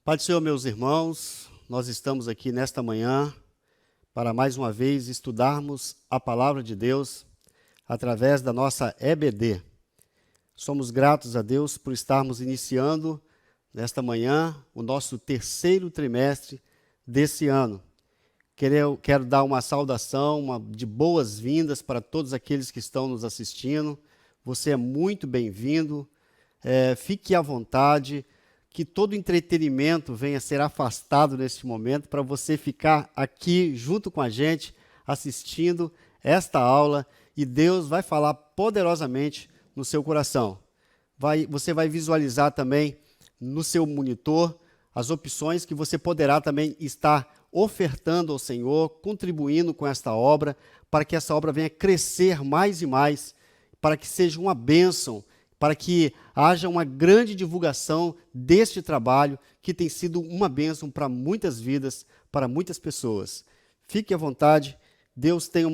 Pai do Senhor, meus irmãos, nós estamos aqui nesta manhã para mais uma vez estudarmos a Palavra de Deus através da nossa EBD. Somos gratos a Deus por estarmos iniciando nesta manhã o nosso terceiro trimestre desse ano. Quero dar uma saudação de boas-vindas para todos aqueles que estão nos assistindo. Você é muito bem-vindo, fique à vontade. Que todo entretenimento venha a ser afastado neste momento para você ficar aqui junto com a gente, assistindo esta aula, e Deus vai falar poderosamente no seu coração. Você vai visualizar também no seu monitor as opções que você poderá também estar ofertando ao Senhor, contribuindo com esta obra, para que essa obra venha crescer mais e mais, para que seja uma bênção, para que haja uma grande divulgação deste trabalho, que tem sido uma bênção para muitas vidas, para muitas pessoas. Fique à vontade, Deus tem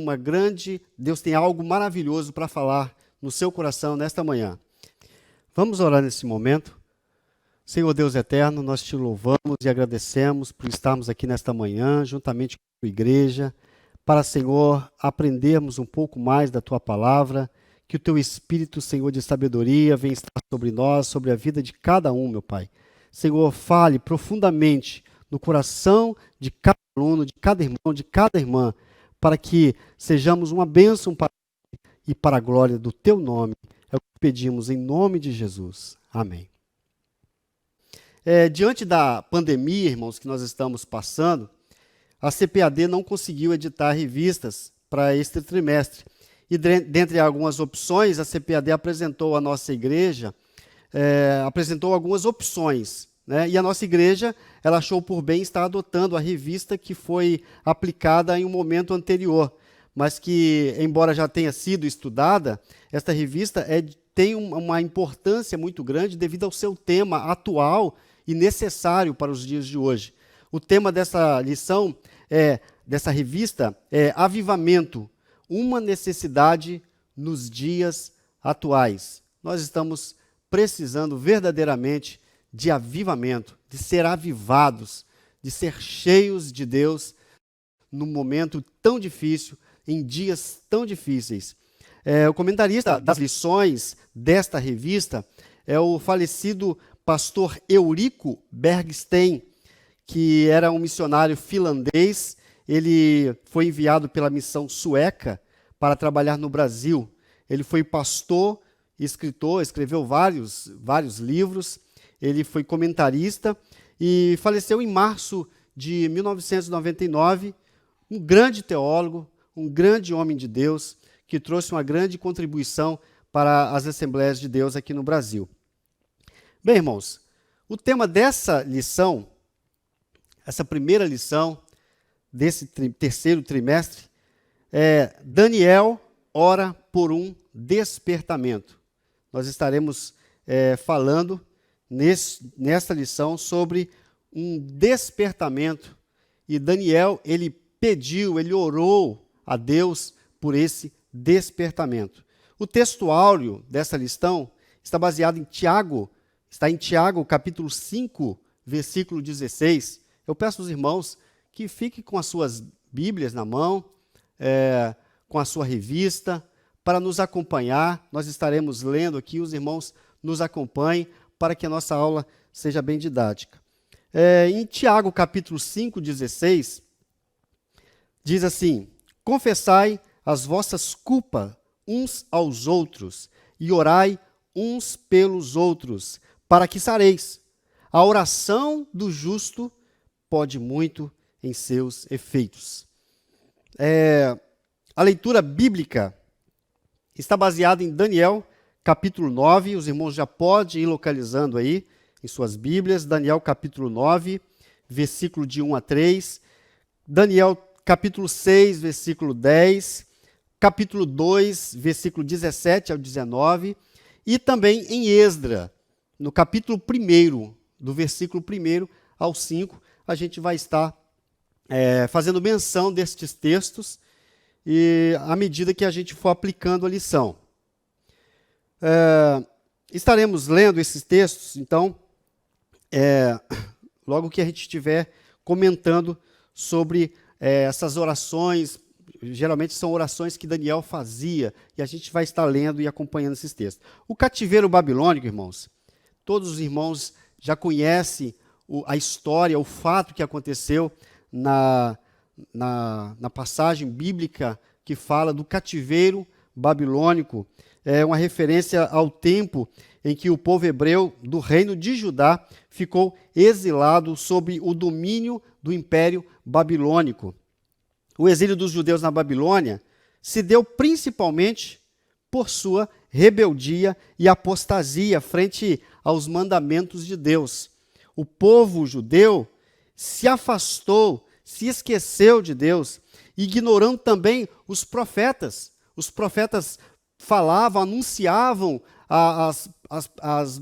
algo maravilhoso para falar no seu coração nesta manhã. Vamos orar nesse momento. Senhor Deus eterno, nós te louvamos e agradecemos por estarmos aqui nesta manhã, juntamente com a igreja, para, Senhor, aprendermos um pouco mais da tua palavra. Que o teu Espírito, Senhor, de sabedoria venha estar sobre nós, sobre a vida de cada um, meu Pai. Senhor, fale profundamente no coração de cada aluno, de cada irmão, de cada irmã, para que sejamos uma bênção para ti e para a glória do teu nome. É o que pedimos em nome de Jesus. Amém. Diante da pandemia, irmãos, que nós estamos passando, a CPAD não conseguiu editar revistas para este trimestre. E dentre algumas opções, a CPAD apresentou à nossa igreja, apresentou algumas opções, né? E a nossa igreja, ela achou por bem estar adotando a revista que foi aplicada em um momento anterior, mas que, embora já tenha sido estudada, esta revista tem uma importância muito grande devido ao seu tema atual e necessário para os dias de hoje. O tema dessa lição, dessa revista, é Avivamento, uma necessidade nos dias atuais. Nós estamos precisando verdadeiramente de avivamento, de ser avivados, de ser cheios de Deus num momento tão difícil, em dias tão difíceis. O comentarista das lições desta revista é o falecido pastor Eurico Bergsten, que era um missionário finlandês. Ele foi enviado pela missão sueca para trabalhar no Brasil. Ele foi pastor, escritor, escreveu vários livros. Ele foi comentarista e faleceu em março de 1999, um grande teólogo, um grande homem de Deus, que trouxe uma grande contribuição para as Assembleias de Deus aqui no Brasil. Bem, irmãos, o tema dessa lição, essa primeira lição, desse terceiro trimestre, Daniel ora por um despertamento. Nós estaremos falando nesta lição sobre um despertamento, e Daniel, ele orou a Deus por esse despertamento. O texto áureo dessa lição está baseado em Tiago, capítulo 5, versículo 16. Eu peço aos irmãos que fique com as suas Bíblias na mão, com a sua revista, para nos acompanhar. Nós estaremos lendo aqui, os irmãos nos acompanhem, para que a nossa aula seja bem didática. Em Tiago, capítulo 5, 16, diz assim: confessai as vossas culpas uns aos outros, e orai uns pelos outros, para que sareis. A oração do justo pode muito em seus efeitos. A leitura bíblica está baseada em Daniel, capítulo 9. Os irmãos já podem ir localizando aí em suas Bíblias. Daniel, capítulo 9, versículo de 1 a 3. Daniel, capítulo 6, versículo 10. Capítulo 2, versículo 17 ao 19. E também em Esdra, no capítulo 1, do versículo 1 ao 5, a gente vai estar fazendo menção destes textos e à medida que a gente for aplicando a lição. Estaremos lendo esses textos, então, logo que a gente estiver comentando sobre essas orações. Geralmente são orações que Daniel fazia, e a gente vai estar lendo e acompanhando esses textos. O cativeiro babilônico, irmãos, todos os irmãos já conhecem a história, o fato que aconteceu na passagem bíblica que fala do cativeiro babilônico. É uma referência ao tempo em que o povo hebreu do reino de Judá ficou exilado sob o domínio do Império Babilônico. O exílio dos judeus na Babilônia se deu principalmente por sua rebeldia e apostasia frente aos mandamentos de Deus. O povo judeu se afastou, se esqueceu de Deus, ignorando também os profetas. Os profetas falavam, anunciavam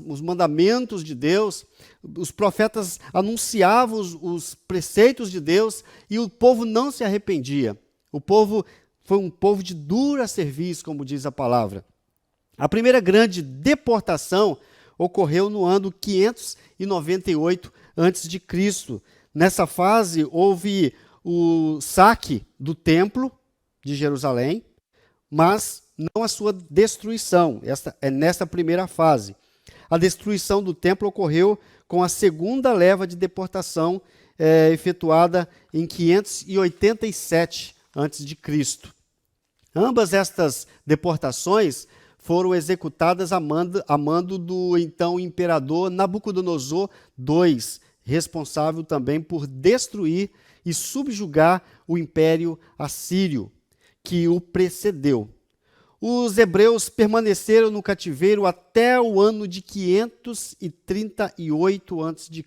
os mandamentos de Deus, os profetas anunciavam os preceitos de Deus, e o povo não se arrependia. O povo foi um povo de dura serviço, como diz a palavra. A primeira grande deportação ocorreu no ano 598 a.C. Nessa fase, houve o saque do templo de Jerusalém, mas não a sua destruição. É nessa primeira fase. A destruição do templo ocorreu com a segunda leva de deportação efetuada em 587 a.C. Ambas estas deportações foram executadas a mando do então imperador Nabucodonosor II, responsável também por destruir e subjugar o império assírio, que o precedeu. Os hebreus permaneceram no cativeiro até o ano de 538 a.C.,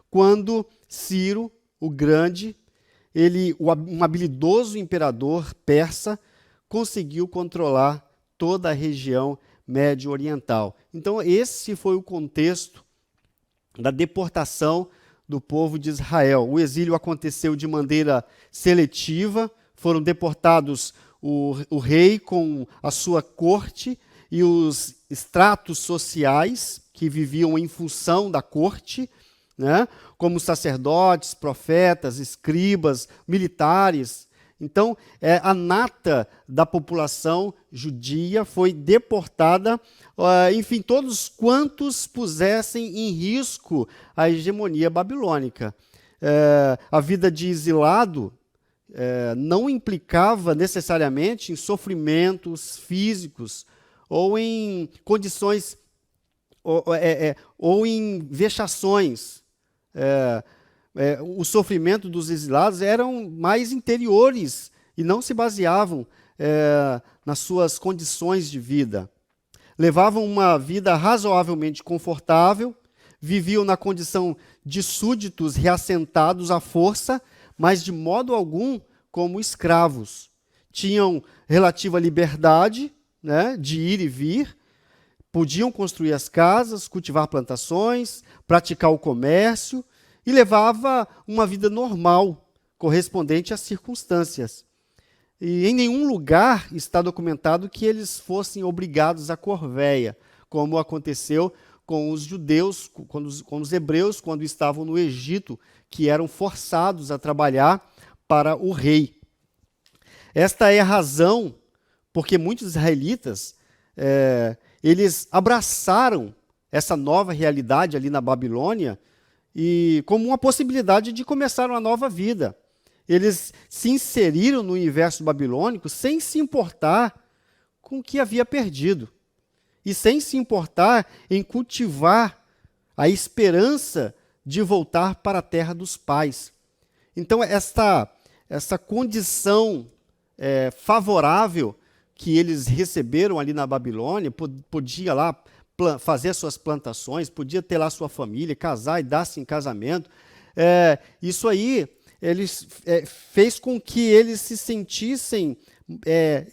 quando Ciro, o Grande, um habilidoso imperador persa, conseguiu controlar toda a região médio-oriental. Então, esse foi o contexto da deportação do povo de Israel. O exílio aconteceu de maneira seletiva, foram deportados o rei com a sua corte e os estratos sociais que viviam em função da corte, né, como sacerdotes, profetas, escribas, militares. Então, a nata da população judia foi deportada, enfim, todos quantos pusessem em risco a hegemonia babilônica. A vida de exilado não implicava necessariamente em sofrimentos físicos ou em condições ou em vexações. O sofrimento dos exilados eram mais interiores e não se baseavam nas suas condições de vida. Levavam uma vida razoavelmente confortável, viviam na condição de súditos reassentados à força, mas de modo algum como escravos. Tinham relativa liberdade, né, de ir e vir, podiam construir as casas, cultivar plantações, praticar o comércio, e levava uma vida normal, correspondente às circunstâncias. E em nenhum lugar está documentado que eles fossem obrigados à corvéia, como aconteceu com os judeus, com os hebreus, quando estavam no Egito, que eram forçados a trabalhar para o rei. Esta é a razão porque muitos israelitas eles abraçaram essa nova realidade ali na Babilônia e como uma possibilidade de começar uma nova vida. Eles se inseriram no universo babilônico sem se importar com o que havia perdido e sem se importar em cultivar a esperança de voltar para a terra dos pais. Então, essa condição favorável que eles receberam ali na Babilônia, podia lá fazer suas plantações, podia ter lá sua família, casar e dar-se em casamento. Isso aí fez com que eles se sentissem,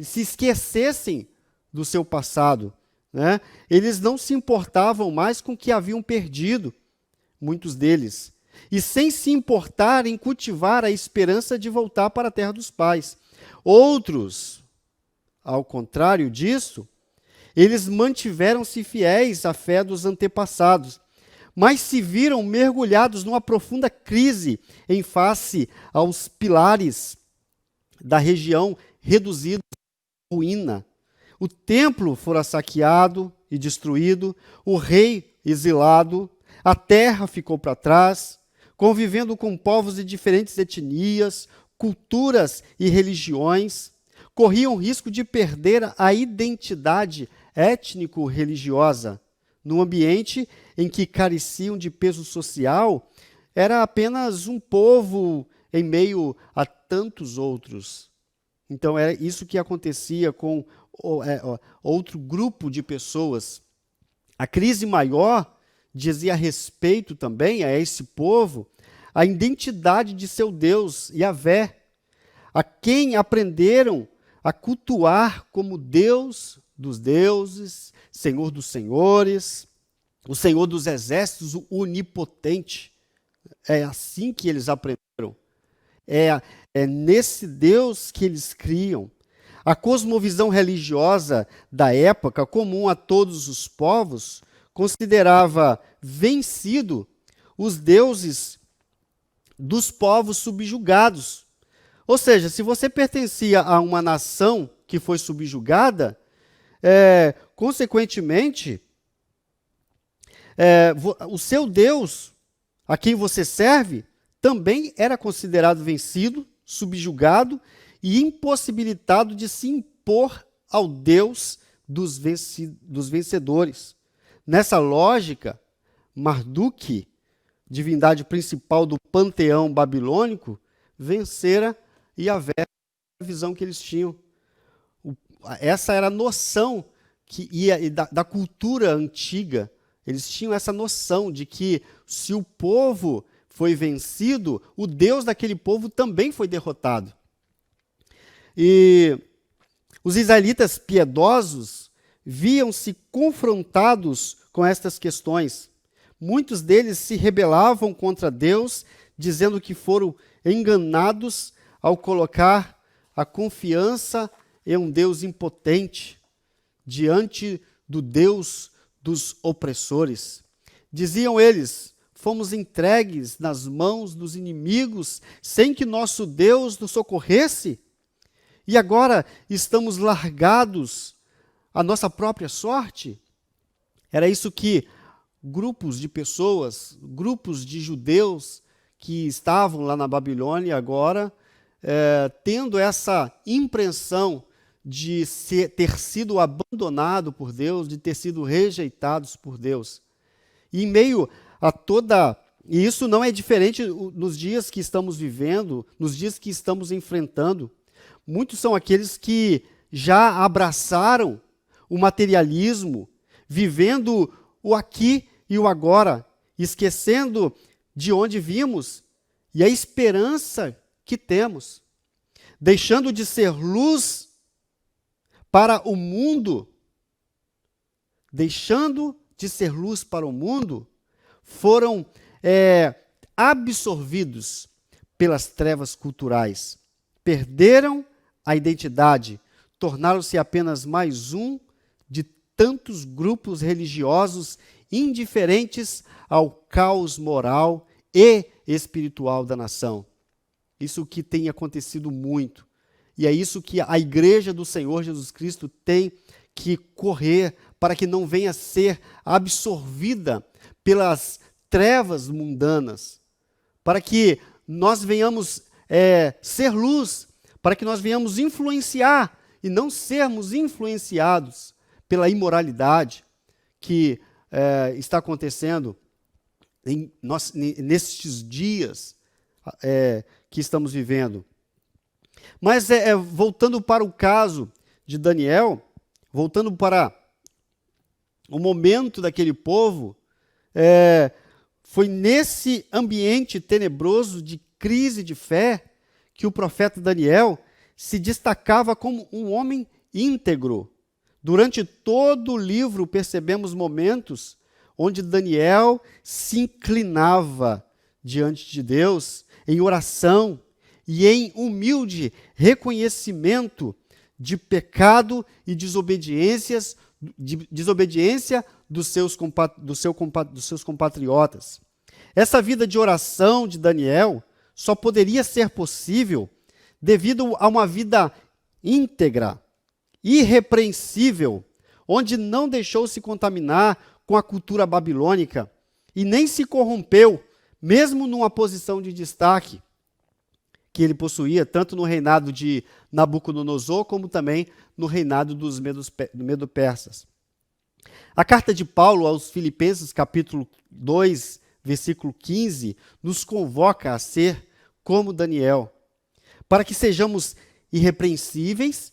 se esquecessem do seu passado, né? Eles não se importavam mais com o que haviam perdido, muitos deles, e sem se importar em cultivar a esperança de voltar para a terra dos pais. Outros, ao contrário disso, eles mantiveram-se fiéis à fé dos antepassados, mas se viram mergulhados numa profunda crise em face aos pilares da região reduzidos à ruína. O templo fora saqueado e destruído, o rei exilado, a terra ficou para trás, convivendo com povos de diferentes etnias, culturas e religiões, corriam risco de perder a identidade étnico-religiosa. No ambiente em que careciam de peso social, era apenas um povo em meio a tantos outros. Então, era isso que acontecia com outro grupo de pessoas. A crise maior dizia respeito também a esse povo, a identidade de seu Deus, Yahvé, a quem aprenderam a cultuar como Deus dos deuses, Senhor dos senhores, o Senhor dos exércitos, o onipotente. É assim que eles aprenderam. É nesse Deus que eles criam. A cosmovisão religiosa da época, comum a todos os povos, considerava vencido os deuses dos povos subjugados. Ou seja, se você pertencia a uma nação que foi subjugada, consequentemente, o seu Deus, a quem você serve, também era considerado vencido, subjugado e impossibilitado de se impor ao Deus dos vencedores. Nessa lógica, Marduk, divindade principal do panteão babilônico, vencera Yahvé, a visão que eles tinham. Essa era a noção da cultura antiga. Eles tinham essa noção de que se o povo foi vencido, o Deus daquele povo também foi derrotado. E os israelitas piedosos viam-se confrontados com estas questões. Muitos deles se rebelavam contra Deus, dizendo que foram enganados ao colocar a confiança em um Deus impotente diante do Deus dos opressores. Diziam eles: fomos entregues nas mãos dos inimigos sem que nosso Deus nos socorresse? E agora estamos largados à nossa própria sorte? Era isso que grupos de pessoas, grupos de judeus que estavam lá na Babilônia agora, tendo essa impressão de ter sido abandonado por Deus, de ter sido rejeitados por Deus. E em meio a e isso não é diferente nos dias que estamos vivendo, nos dias que estamos enfrentando. Muitos são aqueles que já abraçaram o materialismo, vivendo o aqui e o agora, esquecendo de onde vimos e a esperança que temos, deixando de ser luz para o mundo, foram absorvidos pelas trevas culturais, perderam a identidade, tornaram-se apenas mais um de tantos grupos religiosos indiferentes ao caos moral e espiritual da nação. Isso que tem acontecido muito. E é isso que a igreja do Senhor Jesus Cristo tem que correr para que não venha a ser absorvida pelas trevas mundanas, para que nós venhamos ser luz, para que nós venhamos influenciar e não sermos influenciados pela imoralidade que está acontecendo nestes dias que estamos vivendo. Mas voltando para o caso de Daniel, voltando para o momento daquele povo, foi nesse ambiente tenebroso de crise de fé que o profeta Daniel se destacava como um homem íntegro. Durante todo o livro percebemos momentos onde Daniel se inclinava diante de Deus em oração e em humilde reconhecimento de pecado e desobediência dos seus compatriotas. Essa vida de oração de Daniel só poderia ser possível devido a uma vida íntegra, irrepreensível, onde não deixou se contaminar com a cultura babilônica e nem se corrompeu, mesmo numa posição de destaque que ele possuía, tanto no reinado de Nabucodonosor, como também no reinado dos Medo-Persas. A carta de Paulo aos Filipenses, capítulo 2, versículo 15, nos convoca a ser como Daniel, para que sejamos irrepreensíveis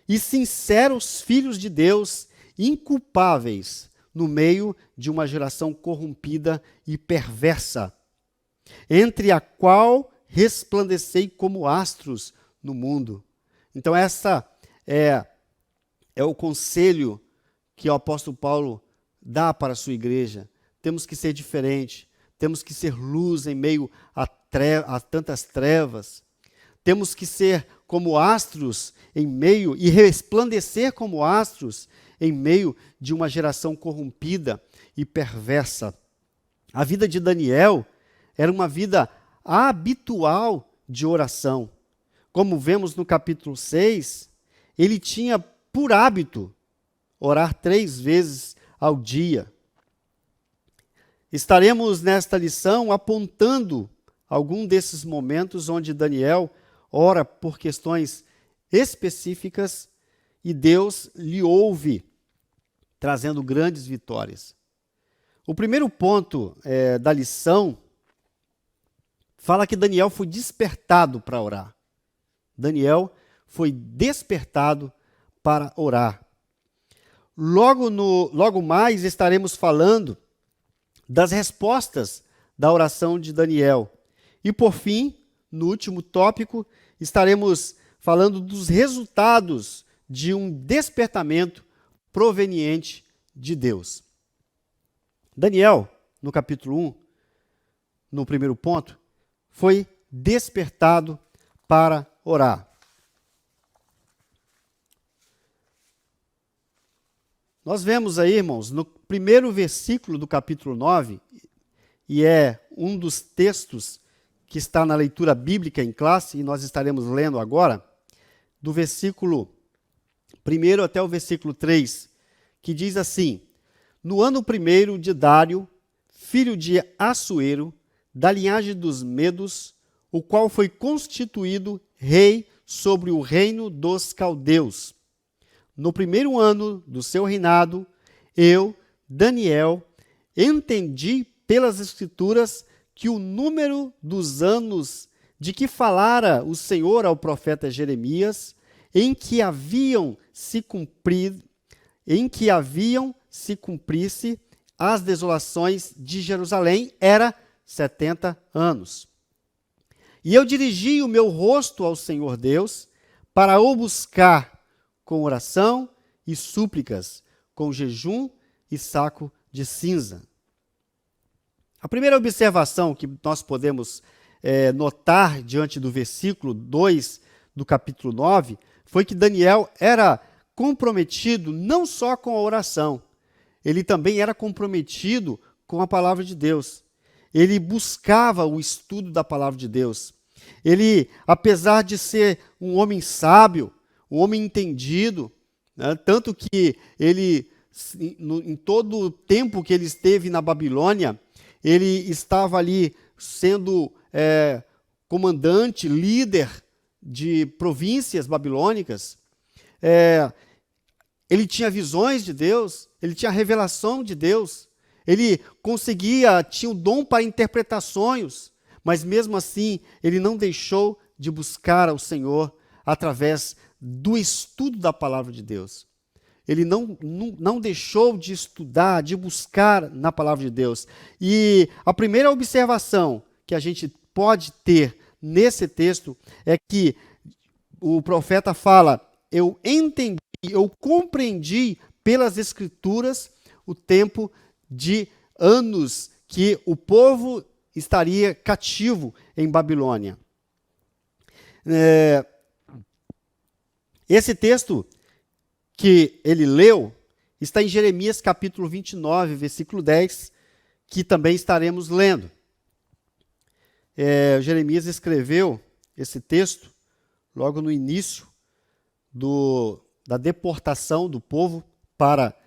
e sinceros filhos de Deus, inculpáveis no meio de uma geração corrompida e perversa, entre a qual resplandecei como astros no mundo. Então essa é o conselho que o apóstolo Paulo dá para a sua igreja. Temos que ser diferente, temos que ser luz em meio a tantas trevas, temos que ser como astros em meio, e resplandecer como astros em meio de uma geração corrompida e perversa. A vida de Daniel era uma vida habitual de oração. Como vemos no capítulo 6, ele tinha por hábito orar 3 vezes ao dia. Estaremos nesta lição apontando algum desses momentos onde Daniel ora por questões específicas e Deus lhe ouve, trazendo grandes vitórias. O primeiro ponto da lição fala que Daniel foi despertado para orar. Daniel foi despertado para orar. Logo mais estaremos falando das respostas da oração de Daniel. E por fim, no último tópico, estaremos falando dos resultados de um despertamento proveniente de Deus. Daniel, no capítulo 1, no primeiro ponto, foi despertado para orar. Nós vemos aí, irmãos, no primeiro versículo do capítulo 9, e é um dos textos que está na leitura bíblica em classe, e nós estaremos lendo agora, do versículo 1 até o versículo 3, que diz assim: No ano 1º de Dário, filho de Assuero, da linhagem dos Medos, o qual foi constituído rei sobre o reino dos caldeus. No 1º ano do seu reinado, eu, Daniel, entendi pelas Escrituras que o número dos anos de que falara o Senhor ao profeta Jeremias, em que haviam se cumprisse as desolações de Jerusalém, era 70 anos. E eu dirigi o meu rosto ao Senhor Deus para o buscar com oração e súplicas, com jejum e saco de cinza. A primeira observação que nós podemos notar diante do versículo 2 do capítulo 9 foi que Daniel era comprometido não só com a oração, ele também era comprometido com a palavra de Deus. Ele buscava o estudo da palavra de Deus. Ele, apesar de ser um homem sábio, um homem entendido, né, tanto que ele, em todo o tempo que ele esteve na Babilônia, ele estava ali sendo comandante, líder de províncias babilônicas. Ele tinha visões de Deus, ele tinha revelação de Deus, ele tinha o dom para interpretar sonhos, mas mesmo assim ele não deixou de buscar ao Senhor através do estudo da palavra de Deus. Ele não deixou de estudar, de buscar na palavra de Deus. E a primeira observação que a gente pode ter nesse texto é que o profeta fala: eu entendi, eu compreendi pelas Escrituras o tempo de anos que o povo estaria cativo em Babilônia. Esse texto que ele leu está em Jeremias capítulo 29, versículo 10, que também estaremos lendo. Jeremias escreveu esse texto logo no início da deportação do povo para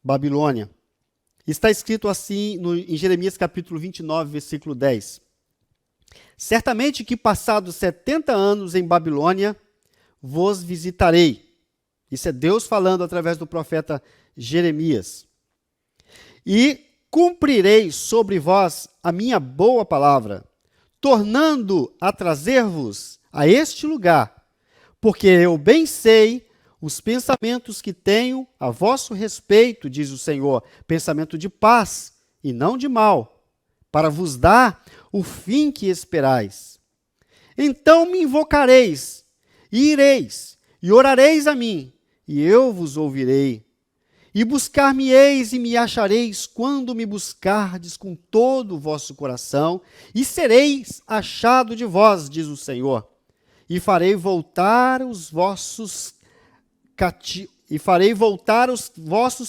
Babilônia. Está escrito assim em Jeremias capítulo 29, versículo 10. Certamente que passados 70 anos em Babilônia, vos visitarei. Isso é Deus falando através do profeta Jeremias. E cumprirei sobre vós a minha boa palavra, tornando a trazer-vos a este lugar, porque eu bem sei os pensamentos que tenho a vosso respeito, diz o Senhor, pensamento de paz e não de mal, para vos dar o fim que esperais. Então me invocareis, e ireis, e orareis a mim, e eu vos ouvirei. E buscar-me-eis e me achareis quando me buscardes com todo o vosso coração, e sereis achado de vós, diz o Senhor. E farei voltar os vossos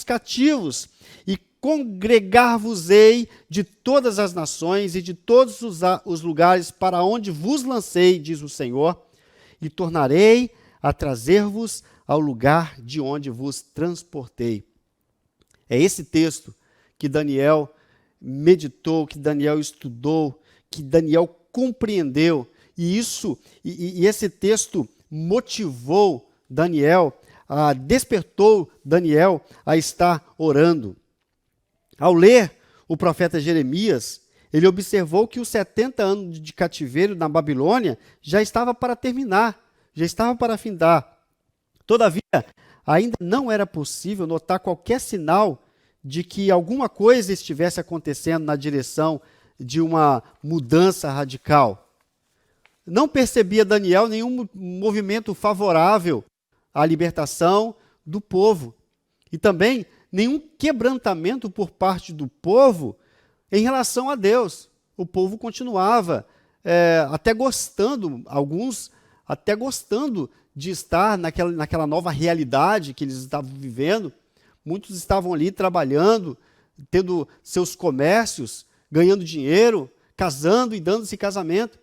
cativos, e congregar-vos-ei de todas as nações e de todos os lugares para onde vos lancei, diz o Senhor, e tornarei a trazer-vos ao lugar de onde vos transportei. É esse texto que Daniel meditou, que Daniel estudou, que Daniel compreendeu, e esse texto motivou Daniel, despertou Daniel a estar orando. Ao ler o profeta Jeremias, ele observou que os 70 anos de cativeiro na Babilônia já estava para terminar, já estava para findar. Todavia, ainda não era possível notar qualquer sinal de que alguma coisa estivesse acontecendo na direção de uma mudança radical. Não percebia Daniel nenhum movimento favorável à libertação do povo. E também nenhum quebrantamento por parte do povo em relação a Deus. O povo continuava até gostando, alguns até gostando de estar naquela nova realidade que eles estavam vivendo. Muitos estavam ali trabalhando, tendo seus comércios, ganhando dinheiro, casando e dando-se casamento.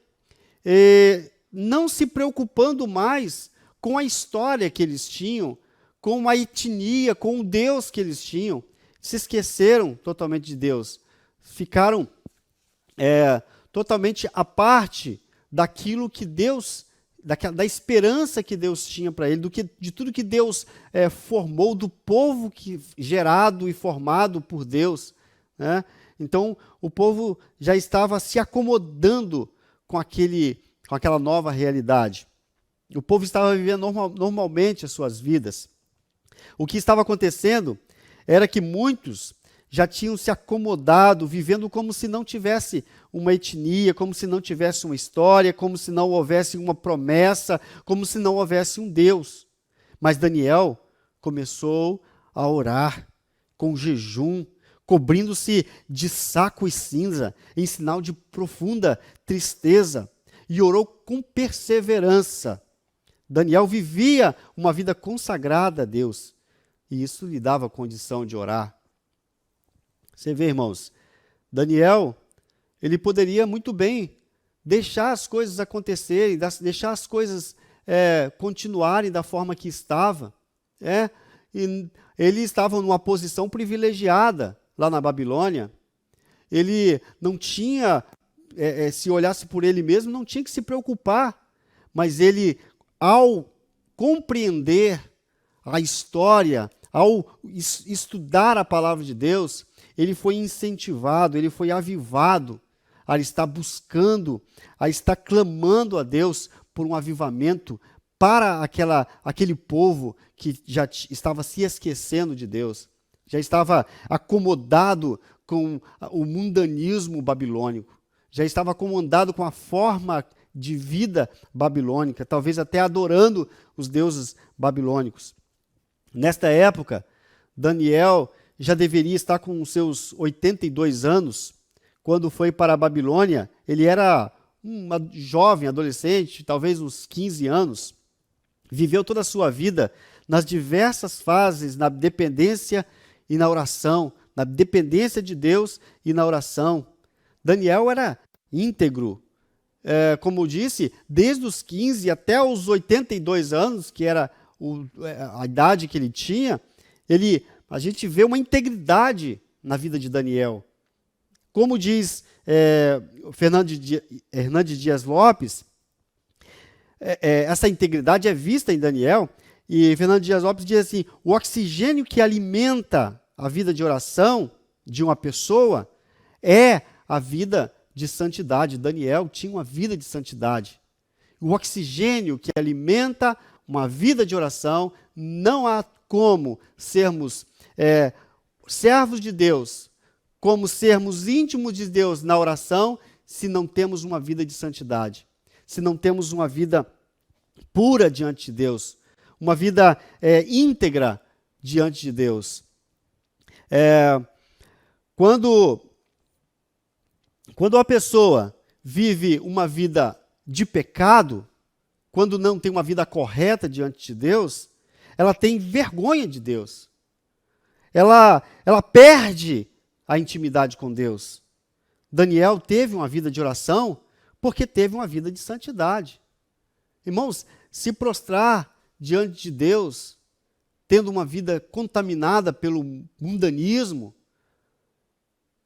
Não se preocupando mais com a história que eles tinham, com a etnia, com o Deus que eles tinham. Se esqueceram totalmente de Deus. Ficaram totalmente à parte daquilo que Deus, da esperança que Deus tinha para ele, de tudo que Deus formou, do povo gerado e formado por Deus, né? Então, o povo já estava se acomodando com aquela nova realidade. O povo estava vivendo normalmente as suas vidas. O que estava acontecendo era que muitos já tinham se acomodado, vivendo como se não tivesse uma etnia, como se não tivesse uma história, como se não houvesse uma promessa, como se não houvesse um Deus. Mas Daniel começou a orar com jejum, cobrindo-se de saco e cinza, em sinal de profunda tristeza, e orou com perseverança. Daniel vivia uma vida consagrada a Deus, e isso lhe dava condição de orar. Você vê, irmãos, Daniel, ele poderia muito bem deixar as coisas acontecerem, deixar as coisas continuarem da forma que estava. E ele estava numa posição privilegiada lá na Babilônia. Ele não tinha, se olhasse por ele mesmo, não tinha que se preocupar. Mas ele, ao compreender a história, ao estudar a palavra de Deus, ele foi incentivado, ele foi avivado a estar buscando, a estar clamando a Deus por um avivamento para aquele povo que já estava se esquecendo de Deus, já estava acomodado com o mundanismo babilônico, já estava acomodado com a forma de vida babilônica, talvez até adorando os deuses babilônicos. Nesta época, Daniel já deveria estar com os seus 82 anos, quando foi para a Babilônia. Ele era uma jovem, adolescente, talvez uns 15 anos. viveu toda a sua vida nas diversas fases, na dependência e na oração, na dependência de Deus e na oração. Daniel era íntegro, como disse, desde os 15 até os 82 anos, que era a idade que ele tinha, a gente vê uma integridade na vida de Daniel. Como diz Hernandes Dias Lopes, essa integridade é vista em Daniel, e Fernando Dias Lopes diz assim: o oxigênio que alimenta a vida de oração de uma pessoa é a vida de santidade. Daniel tinha uma vida de santidade. O oxigênio que alimenta uma vida de oração, não há como sermos servos de Deus, como sermos íntimos de Deus na oração, se não temos uma vida de santidade, se não temos uma vida pura diante de Deus, uma vida íntegra diante de Deus. Quando a pessoa vive uma vida de pecado, quando não tem uma vida correta diante de Deus, ela tem vergonha de Deus. Ela perde a intimidade com Deus. Daniel teve uma vida de oração porque teve uma vida de santidade. Irmãos, se prostrar diante de Deus, tendo uma vida contaminada pelo mundanismo,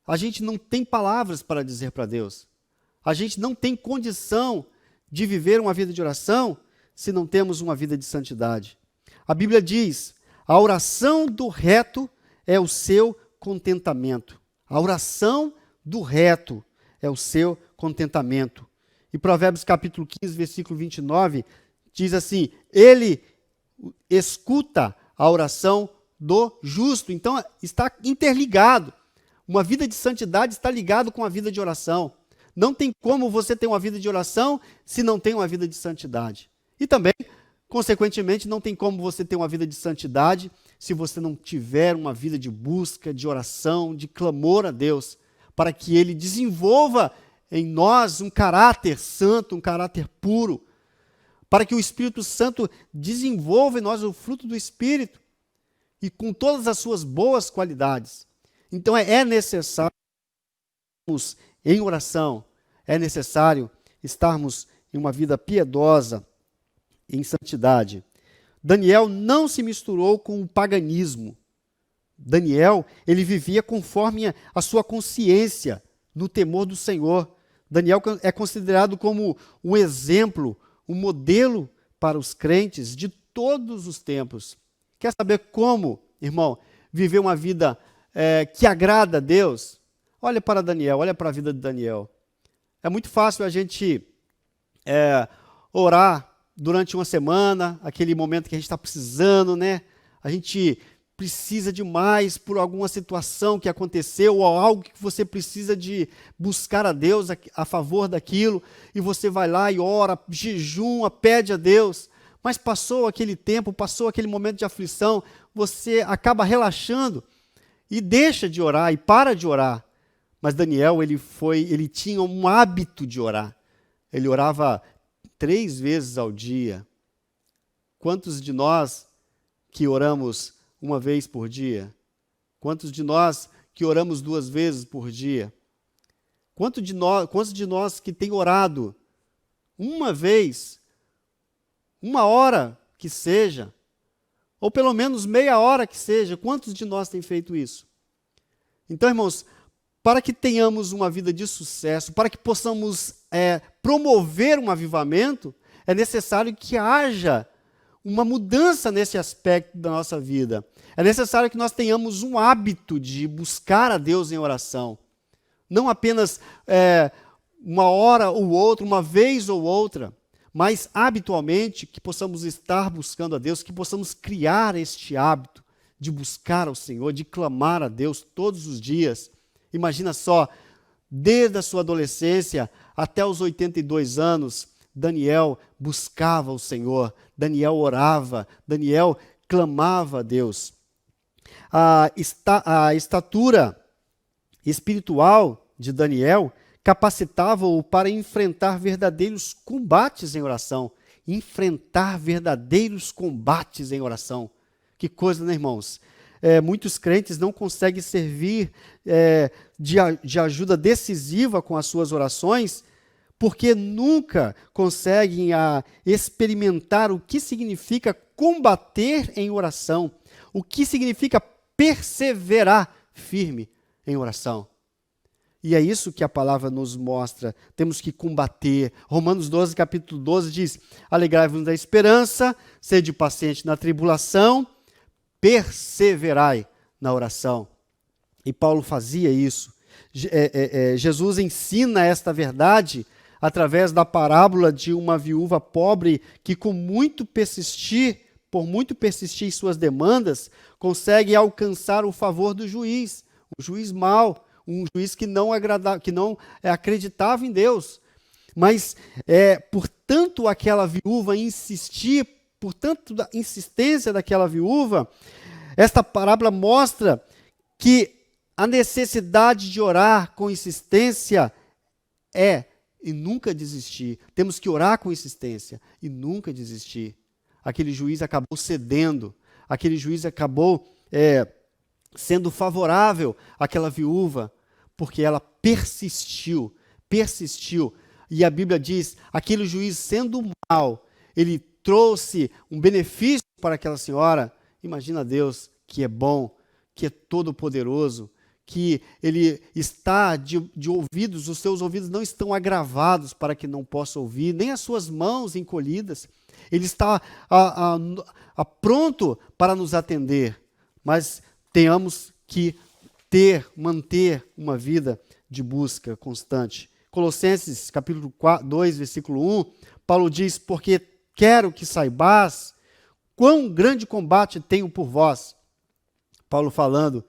a gente não tem palavras para dizer para Deus. A gente não tem condição de viver uma vida de oração se não temos uma vida de santidade. A Bíblia diz: a oração do reto é o seu contentamento. A oração do reto é o seu contentamento. E Provérbios capítulo 15, versículo 29, diz assim: ele escuta a oração do justo. Então, está interligado. Uma vida de santidade está ligado com a vida de oração. Não tem como você ter uma vida de oração se não tem uma vida de santidade. E também, consequentemente, não tem como você ter uma vida de santidade se você não tiver uma vida de busca, de oração, de clamor a Deus, para que Ele desenvolva em nós um caráter santo, um caráter puro, para que o Espírito Santo desenvolva em nós o fruto do Espírito e com todas as suas boas qualidades. Então é necessário estarmos em oração, é necessário estarmos em uma vida piedosa, em santidade. Daniel não se misturou com o paganismo. Daniel, ele vivia conforme a sua consciência, no temor do Senhor. Daniel é considerado como um exemplo, um modelo para os crentes de todos os tempos. Quer saber como, irmão, viver uma vida que agrada a Deus? Olha para Daniel, olha para a vida de Daniel. É muito fácil a gente orar durante uma semana, aquele momento que a gente está precisando, né? A gente precisa demais por alguma situação que aconteceu ou algo que você precisa de buscar a Deus a favor daquilo, e você vai lá e ora, jejuma, pede a Deus, mas passou aquele tempo, passou aquele momento de aflição, você acaba relaxando e deixa de orar e para de orar. Mas Daniel, ele tinha um hábito de orar. Ele orava 3 vezes ao dia. Quantos de nós que oramos uma vez por dia? Quantos de nós que oramos 2 vezes por dia? Quantos de nós que tem orado uma vez, 1 hora que seja, ou pelo menos meia hora que seja? Quantos de nós tem feito isso? Então, irmãos, para que tenhamos uma vida de sucesso, para que possamos promover um avivamento, é necessário que haja uma mudança nesse aspecto da nossa vida. É necessário que nós tenhamos um hábito de buscar a Deus em oração. Não apenas 1 hora ou outra, uma vez ou outra, mas habitualmente que possamos estar buscando a Deus, que possamos criar este hábito de buscar ao Senhor, de clamar a Deus todos os dias. Imagina só, desde a sua adolescência até os 82 anos, Daniel buscava o Senhor, Daniel orava, Daniel clamava a Deus. A estatura espiritual de Daniel capacitava-o para enfrentar verdadeiros combates em oração. enfrentar verdadeiros combates em oração. Que coisa, né, irmãos? Muitos crentes não conseguem servir de ajuda decisiva com as suas orações, porque nunca conseguem experimentar o que significa combater em oração, o que significa perseverar firme em oração. E é isso que a palavra nos mostra. Temos que combater. Romanos 12, capítulo 12 diz: alegrai-vos na esperança, sede paciente na tribulação, perseverai na oração. E Paulo fazia isso. Jesus ensina esta verdade através da parábola de uma viúva pobre que, por muito persistir em suas demandas, consegue alcançar o favor do juiz, um juiz mau, um juiz que não acreditava em Deus. Mas, por tanto aquela viúva insistir, por tanto da insistência daquela viúva, esta parábola mostra que a necessidade de orar com insistência e nunca desistir. Temos que orar com insistência e nunca desistir. Aquele juiz acabou cedendo, aquele juiz acabou sendo favorável àquela viúva, porque ela persistiu. E a Bíblia diz, aquele juiz sendo mau, ele trouxe um benefício para aquela senhora. Imagina Deus, que é bom, que é todo-poderoso, que ele está de ouvidos, os seus ouvidos não estão agravados para que não possa ouvir, nem as suas mãos encolhidas. Ele está pronto para nos atender, mas tenhamos que manter uma vida de busca constante. Colossenses capítulo 2, versículo 1, Paulo diz: porque quero que saibais quão grande combate tenho por vós. Paulo falando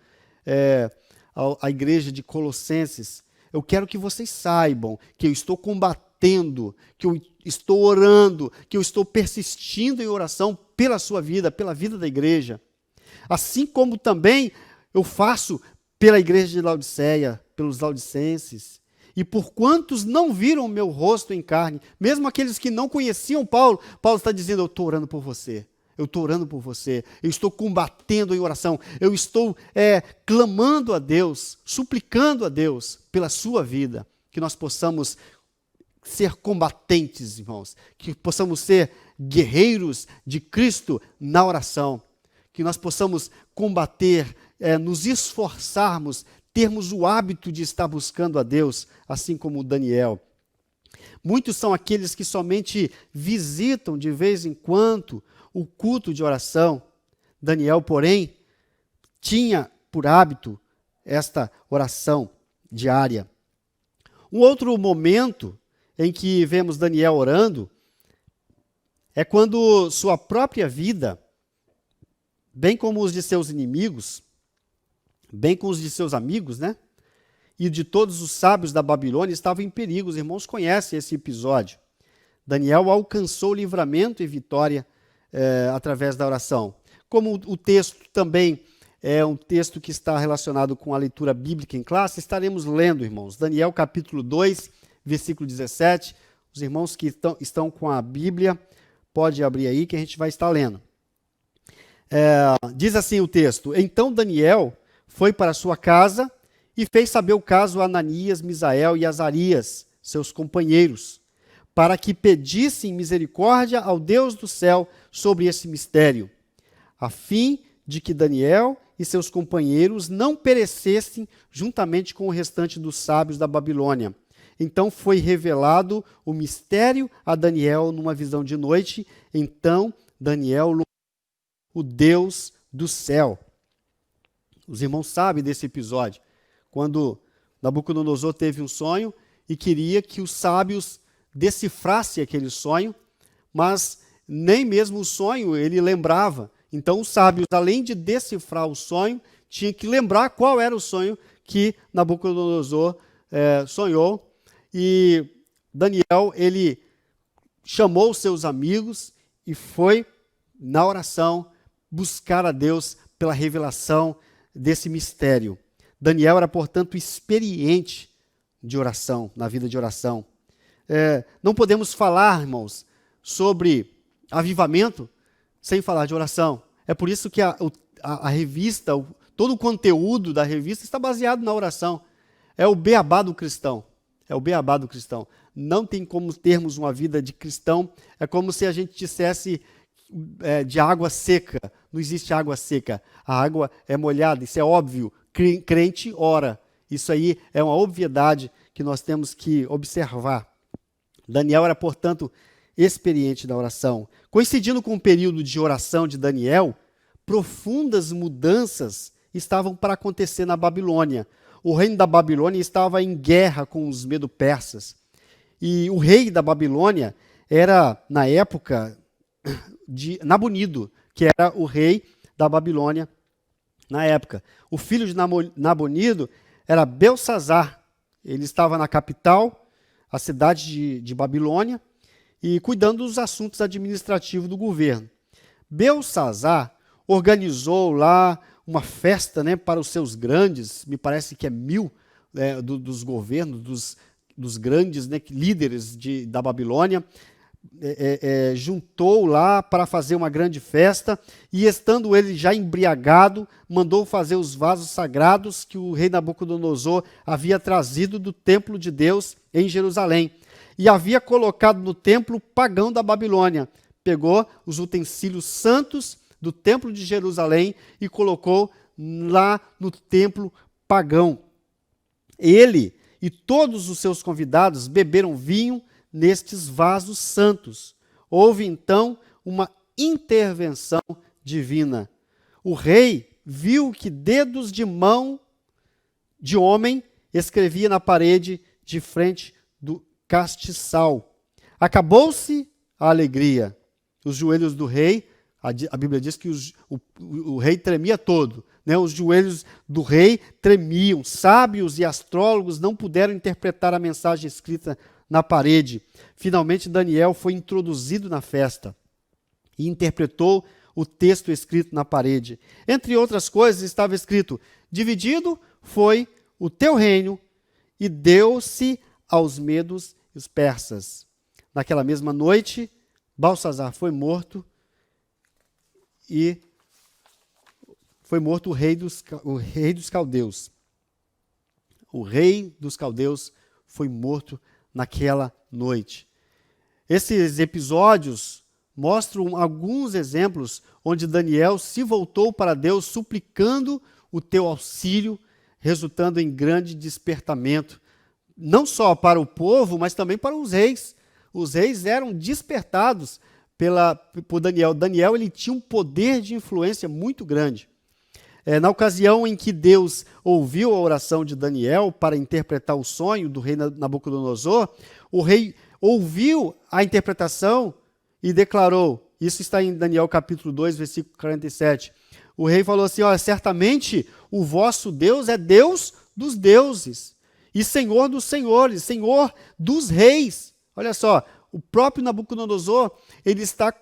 à igreja de Colossenses: eu quero que vocês saibam que eu estou combatendo, que eu estou orando, que eu estou persistindo em oração pela sua vida, pela vida da igreja. Assim como também eu faço pela igreja de Laodiceia, pelos laodicenses, e por quantos não viram o meu rosto em carne, mesmo aqueles que não conheciam Paulo, Paulo está dizendo: eu estou orando por você. Eu estou orando por você, eu estou combatendo em oração, eu estou clamando a Deus, suplicando a Deus pela sua vida, que nós possamos ser combatentes, irmãos, que possamos ser guerreiros de Cristo na oração, que nós possamos combater, nos esforçarmos, termos o hábito de estar buscando a Deus, assim como Daniel. Muitos são aqueles que somente visitam de vez em quando o culto de oração. Daniel, porém, tinha por hábito esta oração diária. Um outro momento em que vemos Daniel orando é quando sua própria vida, bem como os de seus inimigos, bem como os de seus amigos, né? E de todos os sábios da Babilônia estavam em perigo. Os irmãos conhecem esse episódio. Daniel alcançou livramento e vitória através da oração. Como o texto também é um texto que está relacionado com a leitura bíblica em classe, estaremos lendo, irmãos, Daniel capítulo 2, versículo 17. Os irmãos que estão com a Bíblia, pode abrir aí que a gente vai estar lendo. Diz assim o texto: então Daniel foi para sua casa e fez saber o caso a Ananias, Misael e Azarias, seus companheiros, para que pedissem misericórdia ao Deus do céu sobre esse mistério, a fim de que Daniel e seus companheiros não perecessem juntamente com o restante dos sábios da Babilônia. Então foi revelado o mistério a Daniel numa visão de noite. Então Daniel louvou o Deus do céu. Os irmãos sabem desse episódio, quando Nabucodonosor teve um sonho e queria que os sábios decifrassem aquele sonho, mas nem mesmo o sonho ele lembrava. Então os sábios, além de decifrar o sonho, tinham que lembrar qual era o sonho que Nabucodonosor sonhou. E Daniel, ele chamou os seus amigos e foi, na oração, buscar a Deus pela revelação desse mistério. Daniel era, portanto, experiente de oração, na vida de oração. Não podemos falar, irmãos, sobre avivamento sem falar de oração. É por isso que a revista, todo o conteúdo da revista está baseado na oração. É o beabá do cristão. É o beabá do cristão. Não tem como termos uma vida de cristão. É como se a gente dissesse de água seca. Não existe água seca. A água é molhada. Isso é óbvio. Crente ora. Isso aí é uma obviedade que nós temos que observar. Daniel era, portanto, experiente da oração. Coincidindo com o período de oração de Daniel, profundas mudanças estavam para acontecer na Babilônia. O reino da Babilônia estava em guerra com os medo-persas. E o rei da Babilônia era, na época, de Nabonido, que era o rei da Babilônia na época. O filho de Nabonido era Belsazar. Ele estava na capital, a cidade de Babilônia, e cuidando dos assuntos administrativos do governo. Belsazar organizou lá uma festa, né, para os seus grandes, me parece que é 1000 dos governos, dos grandes, né, líderes da Babilônia, juntou lá para fazer uma grande festa, e estando ele já embriagado, mandou fazer os vasos sagrados que o rei Nabucodonosor havia trazido do templo de Deus em Jerusalém, e havia colocado no templo pagão da Babilônia. Pegou os utensílios santos do templo de Jerusalém e colocou lá no templo pagão. Ele e todos os seus convidados beberam vinho nestes vasos santos. Houve então uma intervenção divina. O rei viu que dedos de mão de homem escrevia na parede de frente do castiçal. Acabou-se a alegria. Os joelhos do rei, a Bíblia diz que o rei tremia todo, né? Os joelhos do rei tremiam. Sábios e astrólogos não puderam interpretar a mensagem escrita na parede. Finalmente, Daniel foi introduzido na festa e interpretou o texto escrito na parede. Entre outras coisas, estava escrito: dividido foi o teu reino e deu-se aos medos e os persas. Naquela mesma noite, Belsazar foi morto, e foi morto o rei dos caldeus. O rei dos caldeus foi morto naquela noite. Esses episódios mostram alguns exemplos onde Daniel se voltou para Deus suplicando o teu auxílio, resultando em grande despertamento, não só para o povo, mas também para os reis. Os reis eram despertados por Daniel. Daniel, ele tinha um poder de influência muito grande. Na ocasião em que Deus ouviu a oração de Daniel para interpretar o sonho do rei Nabucodonosor, o rei ouviu a interpretação e declarou, isso está em Daniel capítulo 2, versículo 47, o rei falou assim: certamente o vosso Deus é Deus dos deuses, e Senhor dos senhores, Senhor dos reis. Olha só, o próprio Nabucodonosor, ele está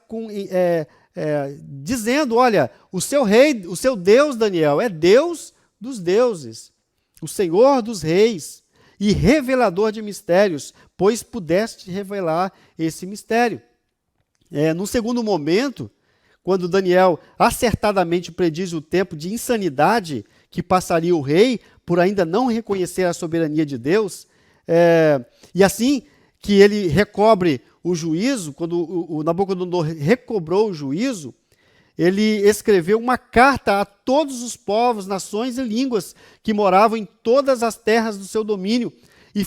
dizendo: olha, o seu rei, o seu Deus, Daniel, é Deus dos deuses, o Senhor dos reis e revelador de mistérios, pois pudeste revelar esse mistério. No segundo momento, quando Daniel acertadamente prediz o tempo de insanidade que passaria o rei por ainda não reconhecer a soberania de Deus, e assim que ele recobre o juízo, quando o Nabucodonosor recobrou o juízo, ele escreveu uma carta a todos os povos, nações e línguas que moravam em todas as terras do seu domínio, e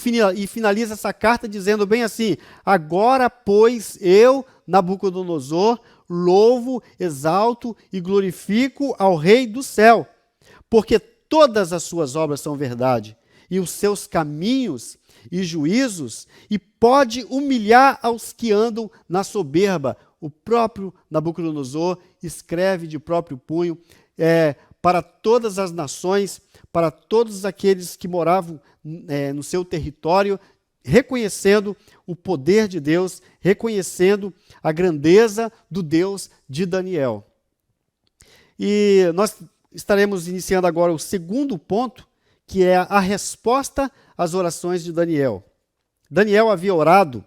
finaliza essa carta dizendo bem assim: agora, pois, eu, Nabucodonosor, louvo, exalto e glorifico ao Rei do céu, porque todas as suas obras são verdade, e os seus caminhos e juízos, e pode humilhar aos que andam na soberba. O próprio Nabucodonosor escreve de próprio punho para todas as nações, para todos aqueles que moravam no seu território, reconhecendo o poder de Deus, reconhecendo a grandeza do Deus de Daniel. E nós estaremos iniciando agora o segundo ponto, que é a resposta às orações de Daniel. Daniel havia orado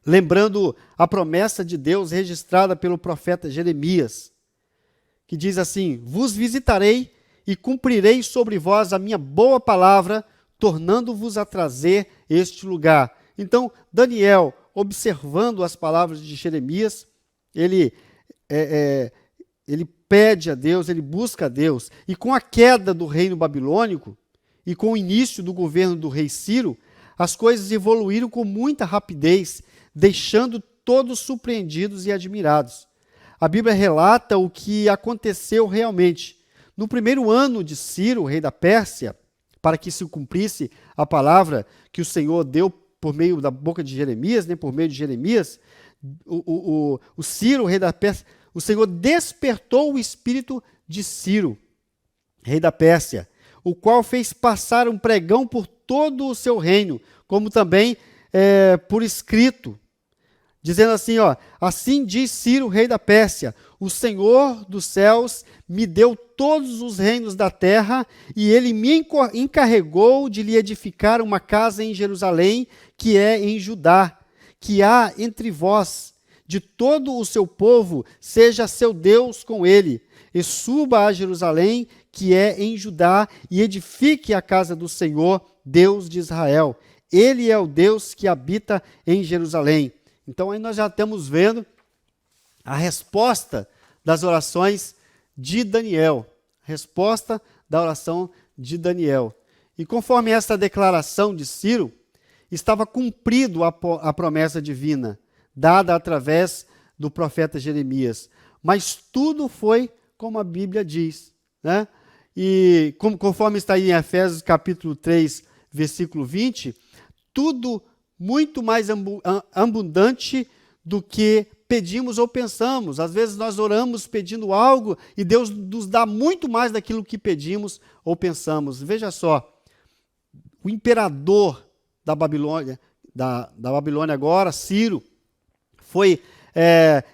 lembrando a promessa de Deus registrada pelo profeta Jeremias, que diz assim: vos visitarei e cumprirei sobre vós a minha boa palavra, tornando-vos a trazer este lugar. Então, Daniel, observando as palavras de Jeremias, ele pede a Deus, ele busca a Deus. E com a queda do reino babilônico e com o início do governo do rei Ciro, as coisas evoluíram com muita rapidez, deixando todos surpreendidos e admirados. A Bíblia relata o que aconteceu realmente. No primeiro ano de Ciro, rei da Pérsia, para que se cumprisse a palavra que o Senhor deu por meio da boca de Jeremias, por meio de Jeremias, o Ciro, rei da Pérsia, o Senhor despertou o espírito de Ciro, rei da Pérsia, o qual fez passar um pregão por todo o seu reino, como também por escrito, dizendo assim, assim diz Ciro, rei da Pérsia, o Senhor dos céus me deu todos os reinos da terra e ele me encarregou de lhe edificar uma casa em Jerusalém, que é em Judá, que há entre vós, de todo o seu povo, seja seu Deus com ele, e suba a Jerusalém, que é em Judá, e edifique a casa do Senhor, Deus de Israel. Ele é o Deus que habita em Jerusalém. Então aí nós já estamos vendo a resposta das orações de Daniel. Resposta da oração de Daniel. E conforme esta declaração de Ciro, estava cumprido a promessa divina, dada através do profeta Jeremias. Mas tudo foi como a Bíblia diz, né? E conforme está aí em Efésios capítulo 3, versículo 20, tudo muito mais abundante do que pedimos ou pensamos. Às vezes nós oramos pedindo algo e Deus nos dá muito mais daquilo que pedimos ou pensamos. Veja só, o imperador da Babilônia, da Babilônia agora, Ciro, foi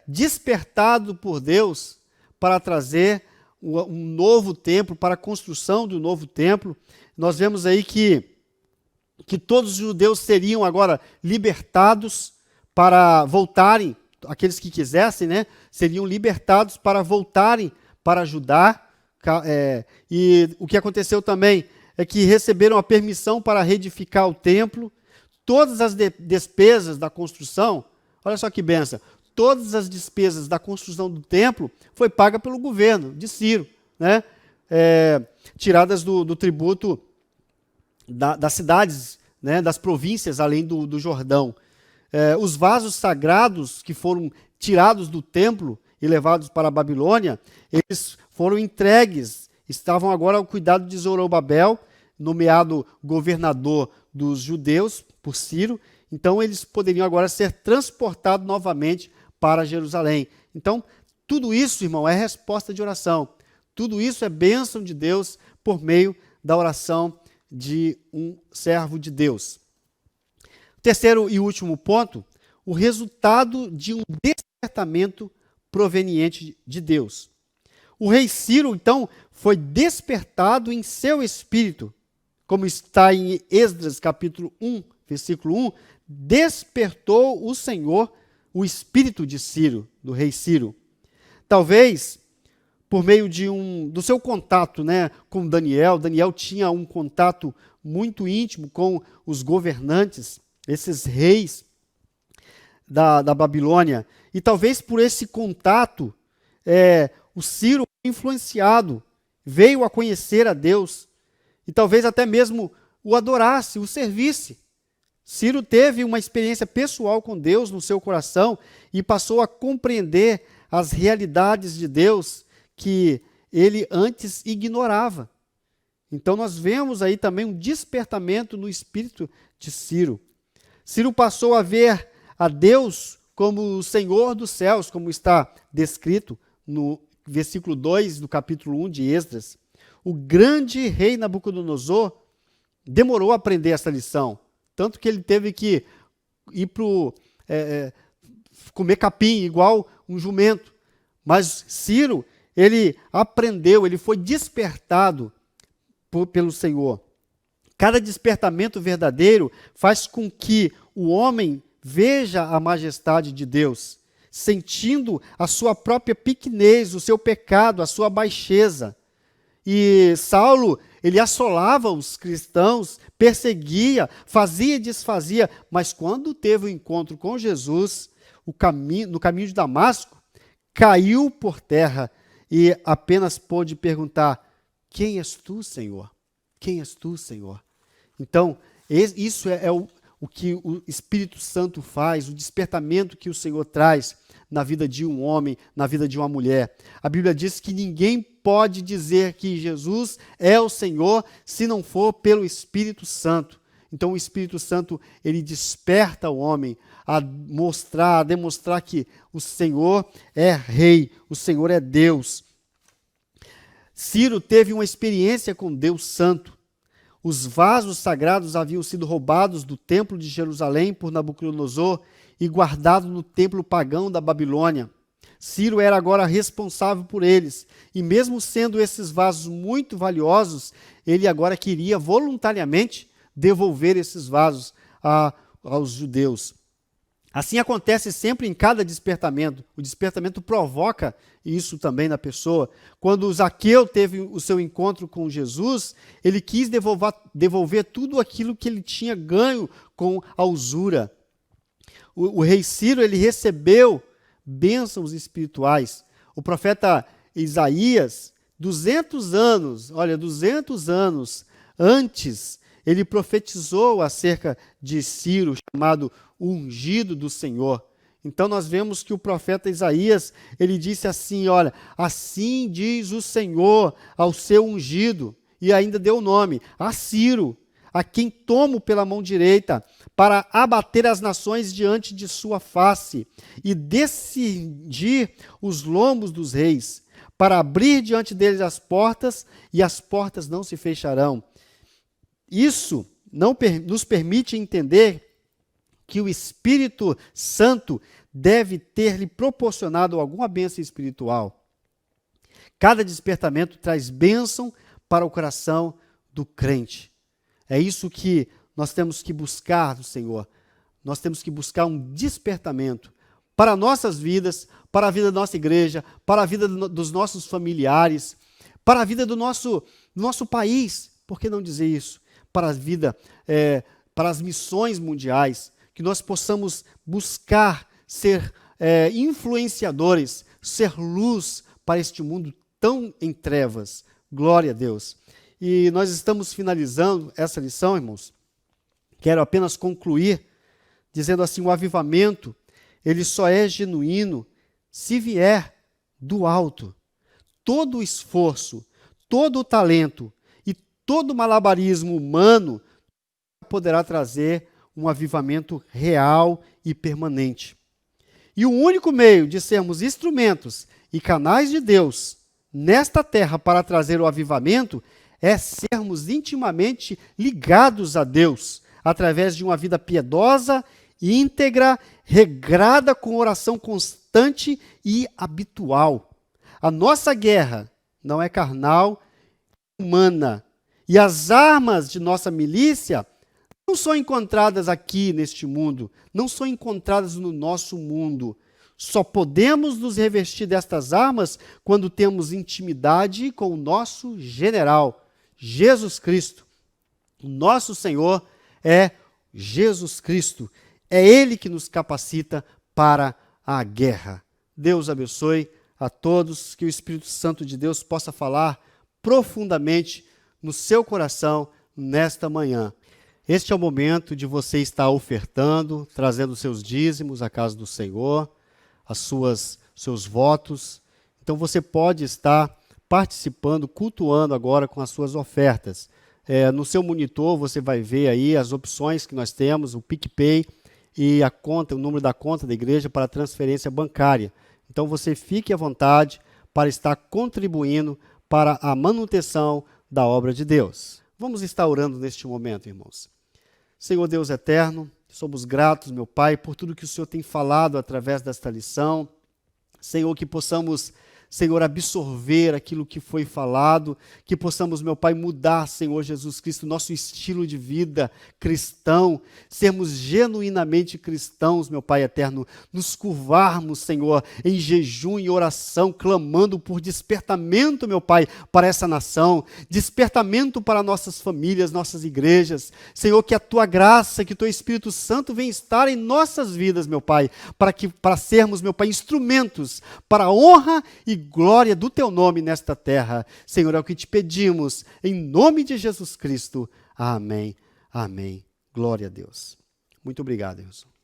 despertado por Deus para trazer um novo templo, para a construção do novo templo. Nós vemos aí que todos os judeus seriam agora libertados para voltarem, aqueles que quisessem, seriam libertados para voltarem para Judá. E o que aconteceu também é que receberam a permissão para reedificar o templo. Todas as despesas da construção, olha só que bênção, todas as despesas da construção do templo foi paga pelo governo de Ciro, tiradas do tributo das cidades, das províncias além do Jordão. Os vasos sagrados que foram tirados do templo e levados para a Babilônia, eles foram entregues, estavam agora ao cuidado de Zorobabel, nomeado governador dos judeus por Ciro. Então eles poderiam agora ser transportados novamente para Jerusalém. Então, tudo isso, irmão, é resposta de oração. Tudo isso é bênção de Deus por meio da oração de um servo de Deus. Terceiro e último ponto, o resultado de um despertamento proveniente de Deus. O rei Ciro, então, foi despertado em seu espírito, como está em Esdras, capítulo 1, versículo 1, despertou o Senhor o espírito de Ciro, do rei Ciro. Talvez por meio do seu contato com Daniel. Daniel tinha um contato muito íntimo com os governantes, esses reis da Babilônia. E talvez por esse contato, o Ciro foi influenciado, veio a conhecer a Deus, e talvez até mesmo o adorasse, o servisse. Ciro teve uma experiência pessoal com Deus no seu coração e passou a compreender as realidades de Deus que ele antes ignorava. Então nós vemos aí também um despertamento no espírito de Ciro. Ciro passou a ver a Deus como o Senhor dos céus, como está descrito no versículo 2 do capítulo 1 de Esdras. O grande rei Nabucodonosor demorou a aprender essa lição, tanto que ele teve que ir comer capim, igual um jumento. Mas Ciro, ele aprendeu, ele foi despertado pelo Senhor. Cada despertamento verdadeiro faz com que o homem veja a majestade de Deus, sentindo a sua própria pequenez, o seu pecado, a sua baixeza. E Saulo, ele assolava os cristãos, perseguia, fazia e desfazia, mas quando teve o encontro com Jesus, no caminho de Damasco, caiu por terra e apenas pôde perguntar: quem és tu, Senhor? Quem és tu, Senhor? Então, isso é o que o Espírito Santo faz, o despertamento que o Senhor traz na vida de um homem, na vida de uma mulher. A Bíblia diz que ninguém pode dizer que Jesus é o Senhor se não for pelo Espírito Santo. Então o Espírito Santo, ele desperta o homem a demonstrar que o Senhor é Rei, o Senhor é Deus. Ciro teve uma experiência com Deus Santo. Os vasos sagrados haviam sido roubados do templo de Jerusalém por Nabucodonosor e guardados no templo pagão da Babilônia. Ciro era agora responsável por eles, e mesmo sendo esses vasos muito valiosos, ele agora queria voluntariamente devolver esses vasos aos judeus. Assim acontece sempre em cada despertamento. O despertamento provoca isso também na pessoa. Quando Zaqueu teve o seu encontro com Jesus, ele quis devolver tudo aquilo que ele tinha ganho com a usura. O rei Ciro, ele recebeu bênçãos espirituais. O profeta Isaías, 200 anos antes, ele profetizou acerca de Ciro, chamado o ungido do Senhor. Então nós vemos que o profeta Isaías, ele disse assim, olha, assim diz o Senhor ao seu ungido, e ainda deu o nome, a Ciro, a quem tomo pela mão direita, para abater as nações diante de sua face, e decidir os lombos dos reis, para abrir diante deles as portas, e as portas não se fecharão. Isso nos permite entender que o Espírito Santo deve ter lhe proporcionado alguma bênção espiritual. Cada despertamento traz bênção para o coração do crente. É isso que nós temos que buscar do Senhor. Nós temos que buscar um despertamento para nossas vidas, para a vida da nossa igreja, para a vida dos nossos familiares, para a vida do nosso país. Por que não dizer isso? Para a vida, para as missões mundiais, que nós possamos buscar ser influenciadores, ser luz para este mundo tão em trevas. Glória a Deus. E nós estamos finalizando essa lição, irmãos. Quero apenas concluir dizendo assim, o avivamento, ele só é genuíno se vier do alto. Todo o esforço, todo o talento e todo o malabarismo humano poderá trazer um avivamento real e permanente. E o único meio de sermos instrumentos e canais de Deus nesta terra para trazer o avivamento é sermos intimamente ligados a Deus, através de uma vida piedosa, íntegra, regrada com oração constante e habitual. A nossa guerra não é carnal, humana, e as armas de nossa milícia não são encontradas aqui neste mundo, não são encontradas no nosso mundo. Só podemos nos revestir destas armas quando temos intimidade com o nosso general, Jesus Cristo. O nosso Senhor é Jesus Cristo. É Ele que nos capacita para a guerra. Deus abençoe a todos, que o Espírito Santo de Deus possa falar profundamente no seu coração nesta manhã. Este é o momento de você estar ofertando, trazendo seus dízimos à casa do Senhor, seus votos. Então você pode estar participando, cultuando agora com as suas ofertas. No seu monitor você vai ver aí as opções que nós temos, o PicPay e o número da conta da igreja para transferência bancária. Então você fique à vontade para estar contribuindo para a manutenção da obra de Deus. Vamos estar orando neste momento, irmãos. Senhor Deus eterno, somos gratos, meu Pai, por tudo que o Senhor tem falado através desta lição. Senhor, que possamos Senhor, absorver aquilo que foi falado, que possamos, meu Pai, mudar, Senhor Jesus Cristo, nosso estilo de vida cristão, sermos genuinamente cristãos, meu Pai eterno, nos curvarmos, Senhor, em jejum e oração, clamando por despertamento, meu Pai, para essa nação, despertamento para nossas famílias, nossas igrejas. Senhor, que a Tua graça, que o Teu Espírito Santo venha estar em nossas vidas, meu Pai, para sermos, meu Pai, instrumentos para a honra e glória do Teu nome nesta terra. Senhor, é o que te pedimos, em nome de Jesus Cristo. Amém. Amém. Glória a Deus. Muito obrigado, Wilson.